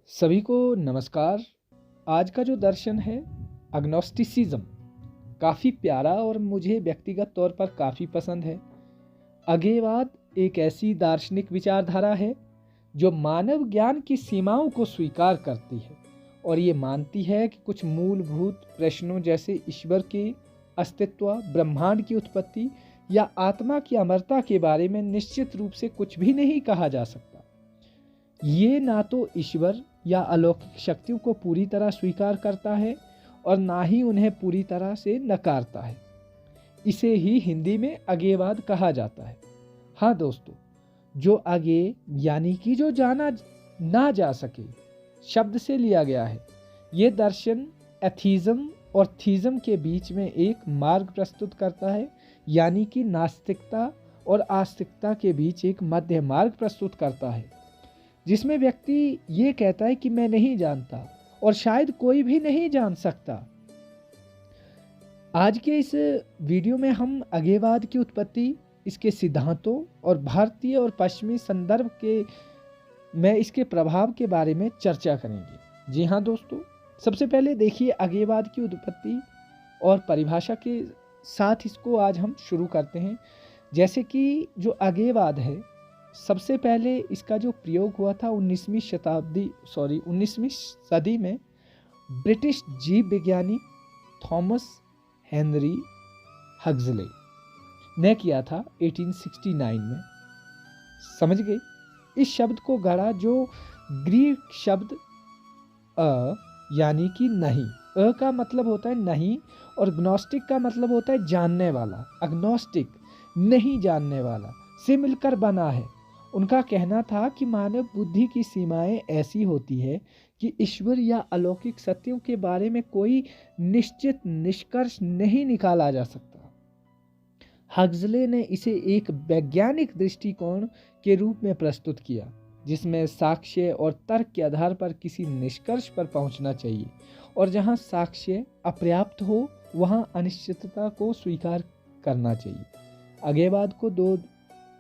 सभी को नमस्कार। आज का जो दर्शन है अग्नोस्टिसिज्म, काफ़ी प्यारा और मुझे व्यक्तिगत तौर पर काफ़ी पसंद है। अज्ञेयवाद एक ऐसी दार्शनिक विचारधारा है जो मानव ज्ञान की सीमाओं को स्वीकार करती है और ये मानती है कि कुछ मूलभूत प्रश्नों जैसे ईश्वर के अस्तित्व, ब्रह्मांड की उत्पत्ति या आत्मा की अमरता के बारे में निश्चित रूप से कुछ भी नहीं कहा जा सकता। ये ना तो ईश्वर या अलौकिक शक्तियों को पूरी तरह स्वीकार करता है और ना ही उन्हें पूरी तरह से नकारता है। इसे ही हिंदी में अज्ञेयवाद कहा जाता है। हाँ दोस्तों, जो अज्ञेय यानी कि जो जाना ना जा सके शब्द से लिया गया है। ये दर्शन एथीज्म और थीज्म के बीच में एक मार्ग प्रस्तुत करता है, यानी कि नास्तिकता और आस्तिकता के बीच एक मध्य मार्ग प्रस्तुत करता है, जिसमें व्यक्ति ये कहता है कि मैं नहीं जानता और शायद कोई भी नहीं जान सकता। आज के इस वीडियो में हम अज्ञेयवाद की उत्पत्ति, इसके सिद्धांतों और भारतीय और पश्चिमी संदर्भ में इसके प्रभाव के बारे में चर्चा करेंगे। जी हाँ दोस्तों, सबसे पहले देखिए अज्ञेयवाद की उत्पत्ति और परिभाषा के साथ इसको आज हम शुरू करते हैं। जैसे कि जो अज्ञेयवाद है, सबसे पहले इसका जो प्रयोग हुआ था 19वीं सदी में ब्रिटिश जीव विज्ञानी थॉमस हेनरी हक्सले ने किया था 1869 में। समझ गए? इस शब्द को गढ़ा जो ग्रीक शब्द यानी कि नहीं, का मतलब होता है नहीं और ग्नोस्टिक का मतलब होता है जानने वाला। अग्नोस्टिक नहीं जानने वाला से मिलकर बना है। उनका कहना था कि मानव बुद्धि की सीमाएं ऐसी होती है कि ईश्वर या अलौकिक सत्यों के बारे में कोई निश्चित निष्कर्ष नहीं निकाला जा सकता। हक्सले ने इसे एक वैज्ञानिक दृष्टिकोण के रूप में प्रस्तुत किया, जिसमें साक्ष्य और तर्क के आधार पर किसी निष्कर्ष पर पहुंचना चाहिए और जहां साक्ष्य अपर्याप्त हो वहां अनिश्चितता को स्वीकार करना चाहिए। अज्ञेयवाद को दो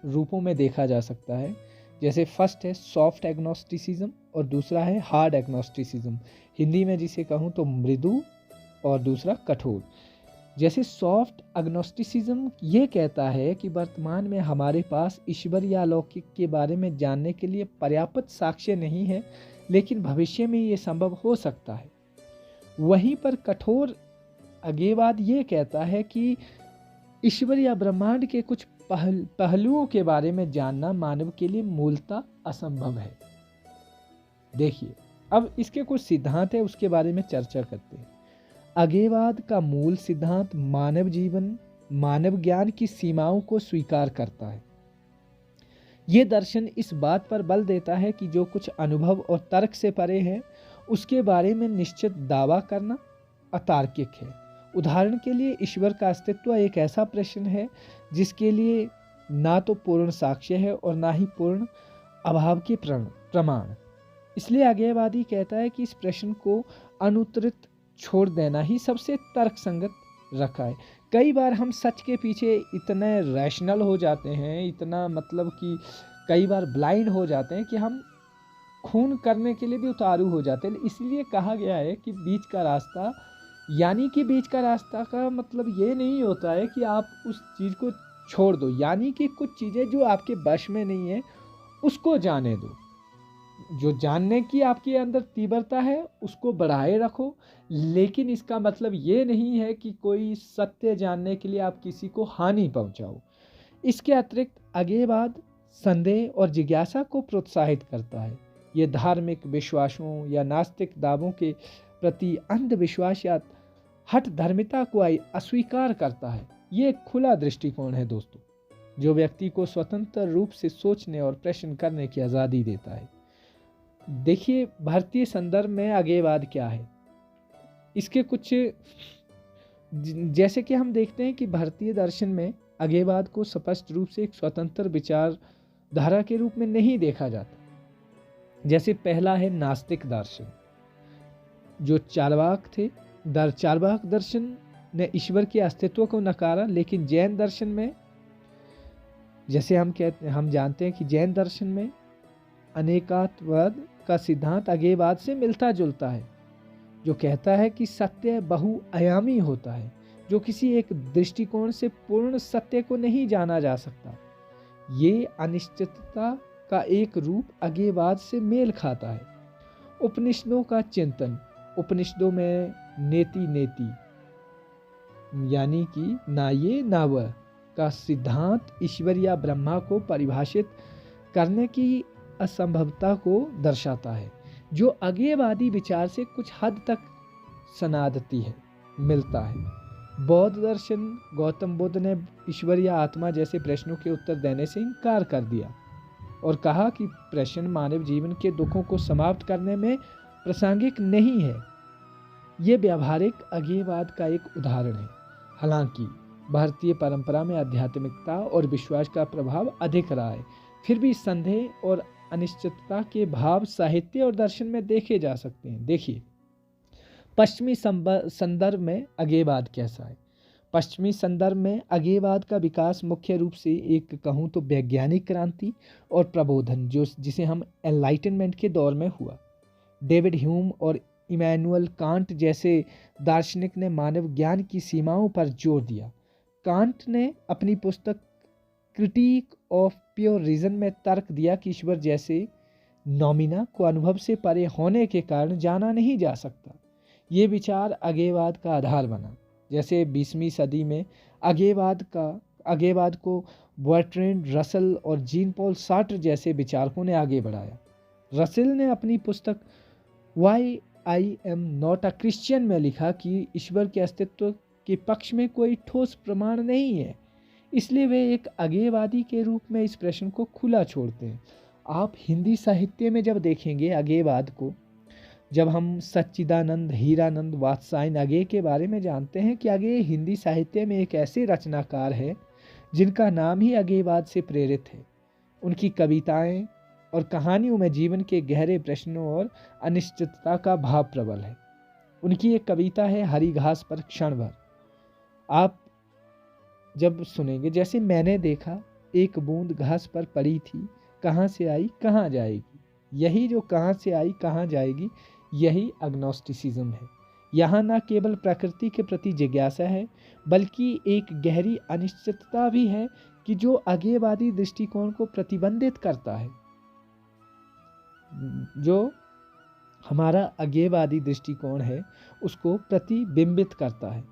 रूपों में देखा जा सकता है। जैसे फर्स्ट है सॉफ्ट एग्नोस्टिसिज्म और दूसरा है हार्ड एग्नोस्टिसिज्म। हिंदी में जिसे कहूँ तो मृदु और दूसरा कठोर। जैसे सॉफ्ट एग्नोस्टिसिज्म ये कहता है कि वर्तमान में हमारे पास ईश्वर या अलौकिक के बारे में जानने के लिए पर्याप्त साक्ष्य नहीं है, लेकिन भविष्य में ये संभव हो सकता है। वहीं पर कठोर अज्ञेयवाद ये कहता है कि ईश्वर या ब्रह्मांड के कुछ पहलुओं के बारे में जानना मानव के लिए मूलतः असंभव है। देखिए, अब इसके कुछ सिद्धांत है, उसके बारे में चर्चा करते हैं। अज्ञेयवाद का मूल सिद्धांत मानव जीवन, मानव ज्ञान की सीमाओं को स्वीकार करता है। ये दर्शन इस बात पर बल देता है कि जो कुछ अनुभव और तर्क से परे है उसके बारे में निश्चित दावा करना अतार्किक है। उदाहरण के लिए, ईश्वर का अस्तित्व एक ऐसा प्रश्न है जिसके लिए ना तो पूर्ण साक्ष्य है और ना ही पूर्ण अभाव के प्रमाण। इसलिए अज्ञेयवादी कहता है कि इस प्रश्न को अनुत्तरित छोड़ देना ही सबसे तर्कसंगत रखा है। कई बार हम सच के पीछे इतने रैशनल हो जाते हैं, इतना मतलब कि कई बार ब्लाइंड हो जाते हैं कि हम खून करने के लिए भी उतारू हो जाते हैं। इसलिए कहा गया है कि बीच का रास्ता, यानी कि बीच का रास्ता का मतलब ये नहीं होता है कि आप उस चीज़ को छोड़ दो, यानी कि कुछ चीज़ें जो आपके वश में नहीं है उसको जाने दो। जो जानने की आपके अंदर तीव्रता है उसको बढ़ाए रखो, लेकिन इसका मतलब ये नहीं है कि कोई सत्य जानने के लिए आप किसी को हानि पहुंचाओ। इसके अतिरिक्त अज्ञेयवाद संदेह और जिज्ञासा को प्रोत्साहित करता है। ये धार्मिक विश्वासों या नास्तिक दावों के प्रति अंधविश्वास या हठ धर्मिता को अस्वीकार करता है। ये एक खुला दृष्टिकोण है दोस्तों, जो व्यक्ति को स्वतंत्र रूप से सोचने और प्रश्न करने की आज़ादी देता है। देखिए, भारतीय संदर्भ में अज्ञेयवाद क्या है, इसके कुछ जैसे कि हम देखते हैं कि भारतीय दर्शन में अज्ञेयवाद को स्पष्ट रूप से एक स्वतंत्र विचारधारा के रूप में नहीं देखा जाता। जैसे पहला है नास्तिक दर्शन। जो चार्वाक थे, चार्वाक दर्शन ने ईश्वर के अस्तित्व को नकारा, लेकिन जैन दर्शन में, जैसे हम जानते हैं कि जैन दर्शन में अनेकात्ववाद का सिद्धांत अज्ञेयवाद से मिलता जुलता है, जो कहता है कि सत्य बहुआयामी होता है, जो किसी एक दृष्टिकोण से पूर्ण सत्य को नहीं जाना जा सकता। ये अनिश्चितता का एक रूप अज्ञेयवाद से मेल खाता है। उपनिषदों का चिंतन, उपनिषदों में नेति नेति यानी कि ना ये ना वह का सिद्धांत ईश्वर या ब्रह्मा को परिभाषित करने की असंभवता को दर्शाता है, जो अज्ञेयवादी विचार से कुछ हद तक सनादती है मिलता है। बौद्ध दर्शन गौतम बुद्ध ने ईश्वर या आत्मा जैसे प्रश्नों के उत्तर देने से इनकार कर दिया और कहा कि प्रश्न मानव जीवन के दुखों को समाप्त करने में प्रासंगिक नहीं है। ये व्यावहारिक अज्ञेयवाद का एक उदाहरण है। हालांकि भारतीय परंपरा में आध्यात्मिकता और विश्वास का प्रभाव अधिक रहा है, फिर भी संदेह और अनिश्चितता के भाव साहित्य और दर्शन में देखे जा सकते हैं। देखिए, पश्चिमी संदर्भ में अज्ञेयवाद कैसा है। पश्चिमी संदर्भ में अज्ञेयवाद का विकास मुख्य रूप से एक कहूँ तो वैज्ञानिक क्रांति और प्रबोधन जिसे हम एनलाइटनमेंट के दौर में हुआ। डेविड ह्यूम और इमैनुअल कांट जैसे दार्शनिक ने मानव ज्ञान की सीमाओं पर जोर दिया। कांट ने अपनी पुस्तक क्रिटिक ऑफ प्योर रीजन में तर्क दिया कि ईश्वर जैसे नॉमिना को अनुभव से परे होने के कारण जाना नहीं जा सकता। ये विचार अज्ञेयवाद का आधार बना। जैसे 20वीं सदी में अज्ञेयवाद को बर्ट्रैंड रसल और जीन पॉल सार्टर जैसे विचारकों ने आगे बढ़ाया। रसेल ने अपनी पुस्तक why I am not a Christian में लिखा कि ईश्वर के अस्तित्व के पक्ष में कोई ठोस प्रमाण नहीं है, इसलिए वे एक अज्ञेयवादी के रूप में इस प्रश्न को खुला छोड़ते हैं। आप हिंदी साहित्य में जब देखेंगे अज्ञेयवाद को, जब हम सच्चिदानंद, हीरानंद, वात्सायन अज्ञेय के बारे में जानते हैं कि अज्ञेय हिंदी साहित्य में एक ऐसे रचनाकार है जिनका नाम ही अज्ञेयवाद से प्रेरित है। उनकी कविताएं और कहानियों में जीवन के गहरे प्रश्नों और अनिश्चितता का भाव प्रबल है। उनकी एक कविता है हरी घास पर क्षण भर। आप जब सुनेंगे, जैसे मैंने देखा एक बूंद घास पर पड़ी थी, कहाँ से आई कहाँ जाएगी। यही जो कहाँ से आई कहाँ जाएगी, यही अग्नोस्टिसिज्म है। यहाँ न केवल प्रकृति के प्रति जिज्ञासा है, बल्कि एक गहरी अनिश्चितता भी है कि जो अज्ञेयवादी दृष्टिकोण को प्रतिबंधित करता है। जो हमारा अज्ञेयवादी दृष्टिकोण है उसको प्रतिबिंबित करता है।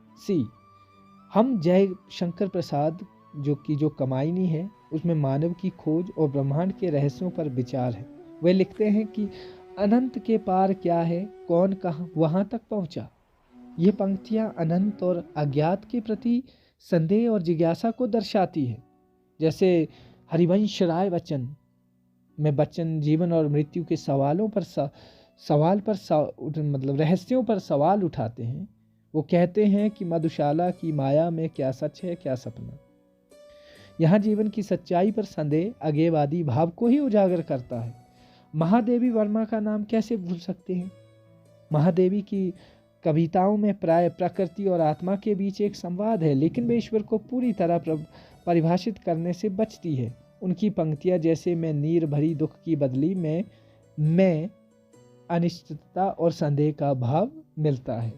हम जय शंकर प्रसाद जो कमायनी है उसमें मानव की खोज और ब्रह्मांड के रहस्यों पर विचार है। वे लिखते हैं कि अनंत के पार क्या है, कौन कहाँ वहाँ तक पहुँचा। ये पंक्तियाँ अनंत और अज्ञात के प्रति संदेह और जिज्ञासा को दर्शाती है। जैसे हरिवंश राय बच्चन में बच्चन जीवन और मृत्यु के रहस्यों पर सवाल उठाते हैं। वो कहते हैं कि मधुशाला की माया में क्या सच है क्या सपना। यहाँ जीवन की सच्चाई पर संदेह अज्ञेयवादी भाव को ही उजागर करता है। महादेवी वर्मा का नाम कैसे भूल सकते हैं। महादेवी की कविताओं में प्राय प्रकृति और आत्मा के बीच एक संवाद है, लेकिन वे ईश्वर को पूरी तरह परिभाषित करने से बचती है। उनकी पंक्तियाँ जैसे मैं नीर भरी दुख की बदली में मैं अनिश्चितता और संदेह का भाव मिलता है।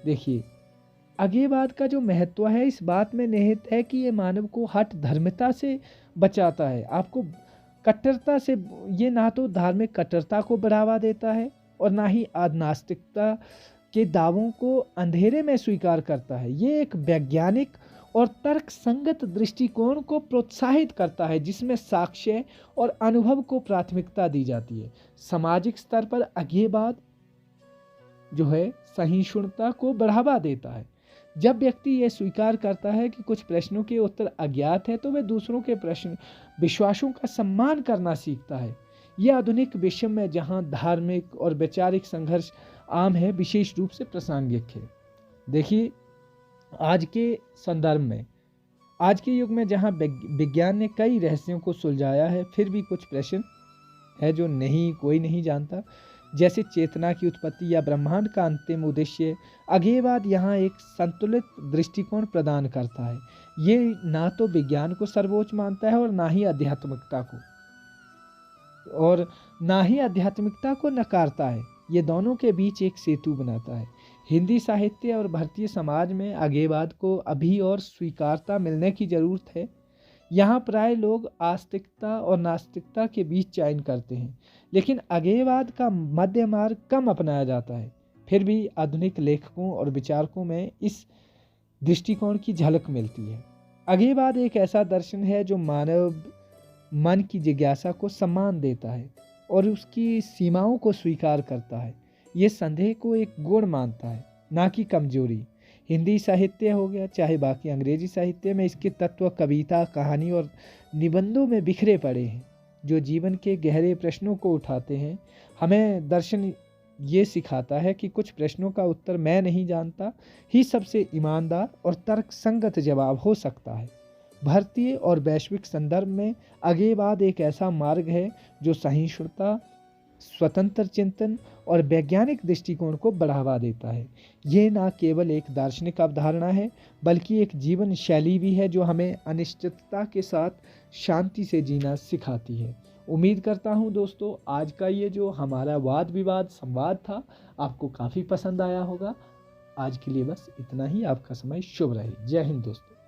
देखिए, अज्ञेयवाद का जो महत्व है इस बात में निहित है कि ये मानव को हठ धर्मिता से बचाता है। आपको कट्टरता से, ये ना तो धार्मिक कट्टरता को बढ़ावा देता है और ना ही आध्यात्मिकता के दावों को अंधेरे में स्वीकार करता है। ये एक वैज्ञानिक और तर्क संगत दृष्टिकोण को प्रोत्साहित करता है, जिसमें साक्ष्य और अनुभव को प्राथमिकता दी जाती है। सामाजिक स्तर पर अज्ञेयवाद जो है सहिष्णुता को बढ़ावा देता है। जब व्यक्ति यह स्वीकार करता है कि कुछ प्रश्नों के उत्तर अज्ञात है, तो वह दूसरों के विश्वासों का सम्मान करना सीखता है। यह आधुनिक विश्व में जहां धार्मिक और वैचारिक संघर्ष आम है, विशेष रूप से प्रासंगिक है। देखिए, आज के संदर्भ में, आज के युग में जहां विज्ञान ने कई रहस्यों को सुलझाया है, फिर भी कुछ प्रश्न है जो कोई नहीं जानता, जैसे चेतना की उत्पत्ति या ब्रह्मांड का अंतिम उद्देश्य। अज्ञेयवाद यहाँ एक संतुलित दृष्टिकोण प्रदान करता है। ये ना तो विज्ञान को सर्वोच्च मानता है और ना ही आध्यात्मिकता को। और ना ही आध्यात्मिकता को नकारता है। ये दोनों के बीच एक सेतु बनाता है। हिंदी साहित्य और भारतीय समाज में अगेवाद को अभी और स्वीकारता मिलने की ज़रूरत है। यहाँ प्राय लोग आस्तिकता और नास्तिकता के बीच चयन करते हैं, लेकिन अगेवाद का मध्य मार्ग कम अपनाया जाता है। फिर भी आधुनिक लेखकों और विचारकों में इस दृष्टिकोण की झलक मिलती है। अगेवाद एक ऐसा दर्शन है जो मानव मन की जिज्ञासा को सम्मान देता है और उसकी सीमाओं को स्वीकार करता है। ये संदेह को एक गुण मानता है, ना कि कमजोरी। हिंदी साहित्य हो गया चाहे बाकी अंग्रेजी साहित्य में, इसके तत्व कविता, कहानी और निबंधों में बिखरे पड़े हैं, जो जीवन के गहरे प्रश्नों को उठाते हैं। हमें दर्शन ये सिखाता है कि कुछ प्रश्नों का उत्तर मैं नहीं जानता ही सबसे ईमानदार और तर्कसंगत जवाब हो सकता है। भारतीय और वैश्विक संदर्भ में अगेवाद एक ऐसा मार्ग है जो सहिष्णुता, स्वतंत्र चिंतन और वैज्ञानिक दृष्टिकोण को बढ़ावा देता है। ये ना केवल एक दार्शनिक अवधारणा है, बल्कि एक जीवन शैली भी है जो हमें अनिश्चितता के साथ शांति से जीना सिखाती है। उम्मीद करता हूँ दोस्तों, आज का ये जो हमारा वाद विवाद संवाद था, आपको काफ़ी पसंद आया होगा। आज के लिए बस इतना ही। आपका समय शुभ रहे। जय हिंद दोस्तों।